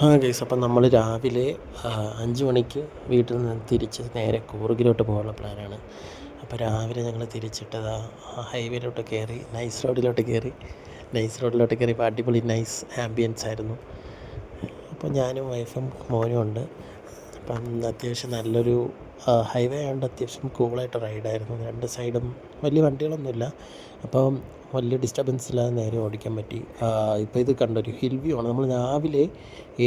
Guys, അപ്പം നമ്മൾ രാവിലെ 5 മണിക്ക് വീട്ടിൽ നിന്ന് തിരിച്ച് നേരെ കൂർഗിലോട്ട് പോകാനുള്ള പ്ലാനാണ്. അപ്പോൾ രാവിലെ ഞങ്ങൾ തിരിച്ചിട്ടത് ഹൈവേയിലോട്ട് കയറി നൈസ് റോഡിലോട്ട് കയറിയപ്പോൾ അടിപൊളി നൈസ് ആംബിയൻസ് ആയിരുന്നു. അപ്പോൾ ഞാനും വൈഫും മോനും ഉണ്ട്. അപ്പം അത്യാവശ്യം നല്ലൊരു ഹൈവേ ആയതുകൊണ്ട് അത്യാവശ്യം കൂളായിട്ട് റൈഡായിരുന്നു. രണ്ട് സൈഡും വലിയ വണ്ടികളൊന്നുമില്ല, അപ്പം വലിയ ഡിസ്റ്റർബൻസ് ഇല്ലാതെ നേരെ ഓടിക്കാൻ പറ്റി. ഇപ്പോൾ ഇത് കണ്ടൊരു ഹിൽ വ്യൂ ആണ്. നമ്മൾ രാവിലെ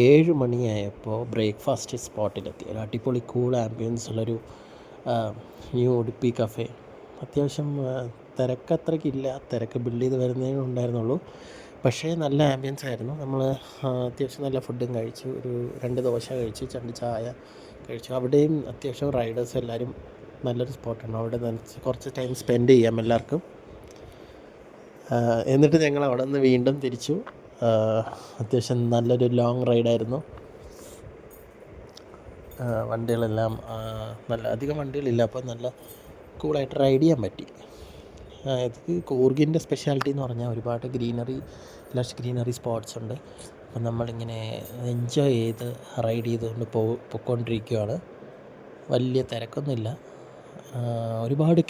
7 മണിയായപ്പോൾ ബ്രേക്ക്ഫാസ്റ്റ് സ്പോട്ടിലെത്തി. ഒരു അടിപൊളി കൂൾ ആംബിയൻസ് ഉള്ളൊരു ന്യൂ ഉടുപ്പി കഫേ. അത്യാവശ്യം തിരക്കത്രയ്ക്കില്ല, തിരക്ക് ബിൽഡ് ചെയ്ത് വരുന്നതേ ഉണ്ടായിരുന്നുള്ളൂ. പക്ഷേ നല്ല ആംബിയൻസ് ആയിരുന്നു. നമ്മൾ അത്യാവശ്യം നല്ല ഫുഡും കഴിച്ചു. ഒരു 2 ദോശ കഴിച്ചു, 2 ചായ കഴിച്ചു. അവിടെയും അത്യാവശ്യം റൈഡേഴ്സ് എല്ലാവരും നല്ലൊരു സ്പോട്ടാണ്. അവിടെ കുറച്ച് ടൈം സ്പെൻഡ് ചെയ്യാം എല്ലാവർക്കും. എന്നിട്ട് ഞങ്ങൾ അവിടെ നിന്ന് വീണ്ടും തിരിച്ചു. അത്യാവശ്യം നല്ലൊരു ലോങ് റൈഡായിരുന്നു. വണ്ടികളെല്ലാം അധികം വണ്ടികളില്ല, അപ്പോൾ നല്ല കൂളായിട്ട് റൈഡ് ചെയ്യാൻ പറ്റി. ഇത് കൂർഗിൻ്റെ സ്പെഷ്യാലിറ്റി എന്ന് പറഞ്ഞാൽ ഒരുപാട് ലഷ് ഗ്രീനറി സ്പോട്ട്സ് ഉണ്ട്. അപ്പം നമ്മളിങ്ങനെ എൻജോയ് ചെയ്ത് റൈഡ് ചെയ്തുകൊണ്ട് പൊയ്ക്കൊണ്ടിരിക്കുകയാണ്. വലിയ തിരക്കൊന്നുമില്ല. ഒരുപാട്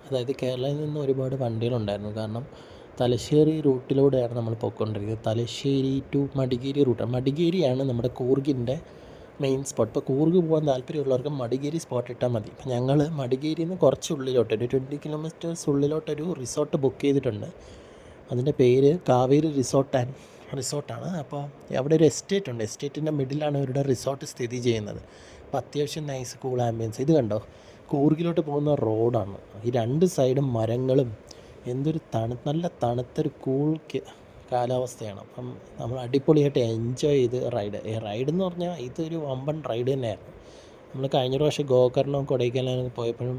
അതായത് കേരളയിൽ നിന്ന് ഒരുപാട് വണ്ടികളുണ്ടായിരുന്നു. കാരണം തലശ്ശേരി റൂട്ടിലൂടെയാണ് നമ്മൾ പോയിക്കൊണ്ടിരിക്കുന്നത്. തലശ്ശേരി ടു മടികേരി റൂട്ടാണ്. മടികേരിയാണ് നമ്മുടെ കൂർഗിൻ്റെ മെയിൻ സ്പോട്ട്. ഇപ്പോൾ കൂർഗ് പോകാൻ താല്പര്യമുള്ളവർക്ക് മടികേരി സ്പോട്ട് ഇട്ടാൽ മതി. അപ്പോൾ ഞങ്ങൾ മടികേരിയിൽ നിന്ന് കുറച്ച് ഉള്ളിലോട്ട് ഒരു 20 കിലോമീറ്റേഴ്സ് ഉള്ളിലോട്ടൊരു റിസോർട്ട് ബുക്ക് ചെയ്തിട്ടുണ്ട്. അതിൻ്റെ പേര് കാവേരി റിസോർട്ടാണ്. അപ്പോൾ അവിടെ ഒരു എസ്റ്റേറ്റ് ഉണ്ട്. എസ്റ്റേറ്റിൻ്റെ മിഡിലാണ് ഇവരുടെ റിസോർട്ട് സ്ഥിതി ചെയ്യുന്നത്. അപ്പോൾ അത്യാവശ്യം നൈസ് കൂൾ ആംബിയൻസ്. ഇത് കണ്ടോ, കൂർഗിലോട്ട് പോകുന്ന റോഡാണ്. ഈ 2 സൈഡും മരങ്ങളും, എന്തൊരു നല്ല തണുത്തൊരു കൂൾ കാലാവസ്ഥയാണ്. അപ്പം നമ്മൾ അടിപൊളിയായിട്ട് എൻജോയ് ചെയ്ത് റൈഡ് എന്ന് പറഞ്ഞാൽ ഇതൊരു വമ്പൻ റൈഡ് തന്നെയായിരുന്നു. നമ്മൾ കഴിഞ്ഞ പ്രാവശ്യം ഗോകർണവും കൊടൈക്കനാലും പോയപ്പോഴും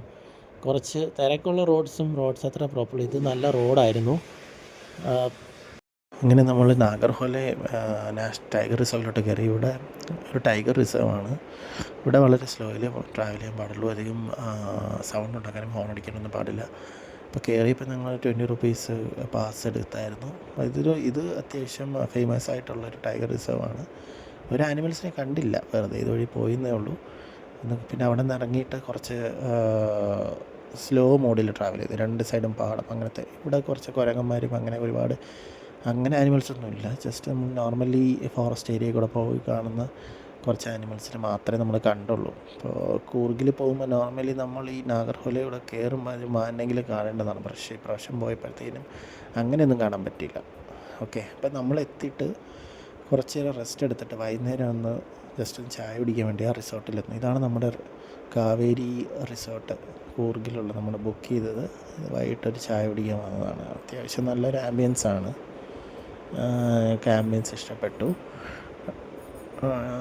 കുറച്ച് തിരക്കുള്ള റോഡ്സ് അത്ര പ്രോപ്പർലി, ഇത് നല്ല റോഡായിരുന്നു. അങ്ങനെ നമ്മൾ നാഗർഹോലെ ടൈഗർ റിസർവിലോട്ട് കയറി. ഇവിടെ ഒരു ടൈഗർ റിസർവാണ്. ഇവിടെ വളരെ സ്ലോയിലേ ട്രാവൽ ചെയ്യാൻ പാടുള്ളൂ. അധികം സൗണ്ട് ഉണ്ടാക്കാനും ഹോൺ അടിക്കാനൊന്നും പാടില്ല. അപ്പോൾ കയറിയപ്പോൾ ഞങ്ങൾ 20 റുപ്പീസ് പാസ് എടുത്തായിരുന്നു. ഇത് അത്യാവശ്യം ഫേമസ് ആയിട്ടുള്ളൊരു ടൈഗർ റിസർവാണ്. ഒരു ആനിമൽസിനെ കണ്ടില്ല, വെറുതെ ഇതുവഴി പോയെന്നേ ഉള്ളൂ. പിന്നെ അവിടെ നിന്ന് ഇറങ്ങിയിട്ട് കുറച്ച് സ്ലോ മോഡിൽ ട്രാവൽ ചെയ്ത് 2 സൈഡും പാടം അങ്ങനത്തെ. ഇവിടെ കുറച്ച് കുരങ്ങന്മാരും അങ്ങനെ ആനിമൽസൊന്നുമില്ല. ജസ്റ്റ് നമ്മൾ നോർമലി ഫോറസ്റ്റ് ഏരിയയിൽ കൂടെ പോയി കാണുന്ന കുറച്ച് ആനിമൽസിനെ മാത്രമേ നമ്മൾ കണ്ടുള്ളൂ. ഇപ്പോൾ കൂർഗിൽ പോകുമ്പോൾ നോർമലി നമ്മൾ ഈ നാഗർഹോലയുടെ കയറുമ്പോൾ ഒരു മാനെങ്കിലും കാണേണ്ടതാണ്. പക്ഷേ ഇപ്രാവശ്യം പോയപ്പോഴത്തേനും അങ്ങനെയൊന്നും കാണാൻ പറ്റിയില്ല. ഓക്കെ, അപ്പം നമ്മൾ എത്തിയിട്ട് കുറച്ച് നേരം റെസ്റ്റ് എടുത്തിട്ട് വൈകുന്നേരം ഒന്ന് ജസ്റ്റ് ഒന്ന് ചായ കുടിക്കാൻ വേണ്ടി ആ റിസോർട്ടിലെത്തുന്നു. ഇതാണ് നമ്മുടെ കാവേരി റിസോർട്ട് കൂർഗിലുള്ള. നമ്മൾ ബുക്ക് ചെയ്തത്. വൈകിട്ടൊരു ചായ കുടിക്കാൻ വന്നതാണ്. അത്യാവശ്യം നല്ലൊരു ആംബിയൻസാണ്. ആംബിയൻസ് ഇഷ്ടപ്പെട്ടു.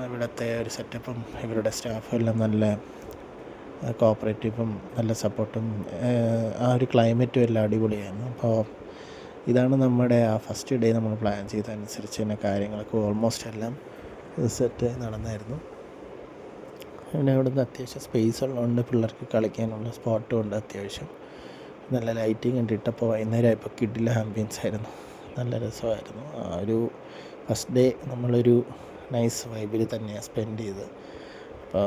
ഇവിടുത്തെ ഒരു സെറ്റപ്പും ഇവരുടെ സ്റ്റാഫും എല്ലാം നല്ല കോപ്പറേറ്റീവും നല്ല സപ്പോർട്ടും ആ ഒരു ക്ലൈമറ്റും എല്ലാം അടിപൊളിയായിരുന്നു. അപ്പോൾ ഇതാണ് നമ്മുടെ ആ ഫസ്റ്റ് ഡേ നമ്മൾ പ്ലാൻ ചെയ്തതനുസരിച്ച് തന്നെ കാര്യങ്ങളൊക്കെ ഓൾമോസ്റ്റ് എല്ലാം സെറ്റ് നടന്നായിരുന്നു. പിന്നെ അവിടുന്ന് അത്യാവശ്യം സ്പേസ് ഉള്ളതുകൊണ്ട് പിള്ളേർക്ക് കളിക്കാനുള്ള സ്പോട്ടും ഉണ്ട്. അത്യാവശ്യം നല്ല ലൈറ്റിങ് കണ്ടിട്ടപ്പോൾ വൈകുന്നേരം ആയപ്പോൾ കിഡിലെ ആംബിയൻസ് ആയിരുന്നു. നല്ല രസമായിരുന്നു. ആ ഒരു ഫസ്റ്റ് ഡേ നമ്മളൊരു നൈസ് വൈബിൽ തന്നെയാണ് സ്പെൻഡ് ചെയ്തത്. അപ്പോൾ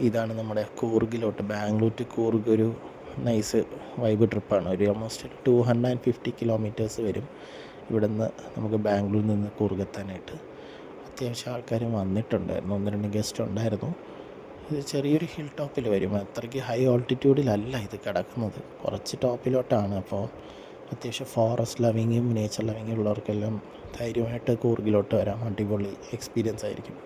ഇതാണ് നമ്മുടെ കൂർഗിലോട്ട്, ബാംഗ്ലൂർ ടു കൂർഗ് ഒരു നൈസ് വൈബ് ട്രിപ്പാണ്. ഒരു ഓൾമോസ്റ്റ് 250 കിലോമീറ്റേഴ്സ് വരും ഇവിടുന്ന് നമുക്ക് ബാംഗ്ലൂരിൽ നിന്ന് കൂർഗ് എത്താനായിട്ട്. അത്യാവശ്യം ആൾക്കാരും വന്നിട്ടുണ്ടായിരുന്നു, 1-2 ഗസ്റ്റ് ഉണ്ടായിരുന്നു. ഇത് ചെറിയൊരു ഹിൽ ടോപ്പിൽ വരും. അത്രയ്ക്ക് ഹൈ ഓൾട്ടിറ്റ്യൂഡിലല്ല ഇത് കിടക്കുന്നത്, കുറച്ച് ടോപ്പിലോട്ടാണ്. അപ്പോൾ അത്യാവശ്യം ഫോറസ്റ്റ് ലവിങ്ങും നേച്ചർ ലവിങ്ങും ഉള്ളവർക്കെല്ലാം ധൈര്യമായിട്ട് കൂർഗിലോട്ട് വരാം. അടിപൊളി എക്സ്പീരിയൻസ് ആയിരിക്കും.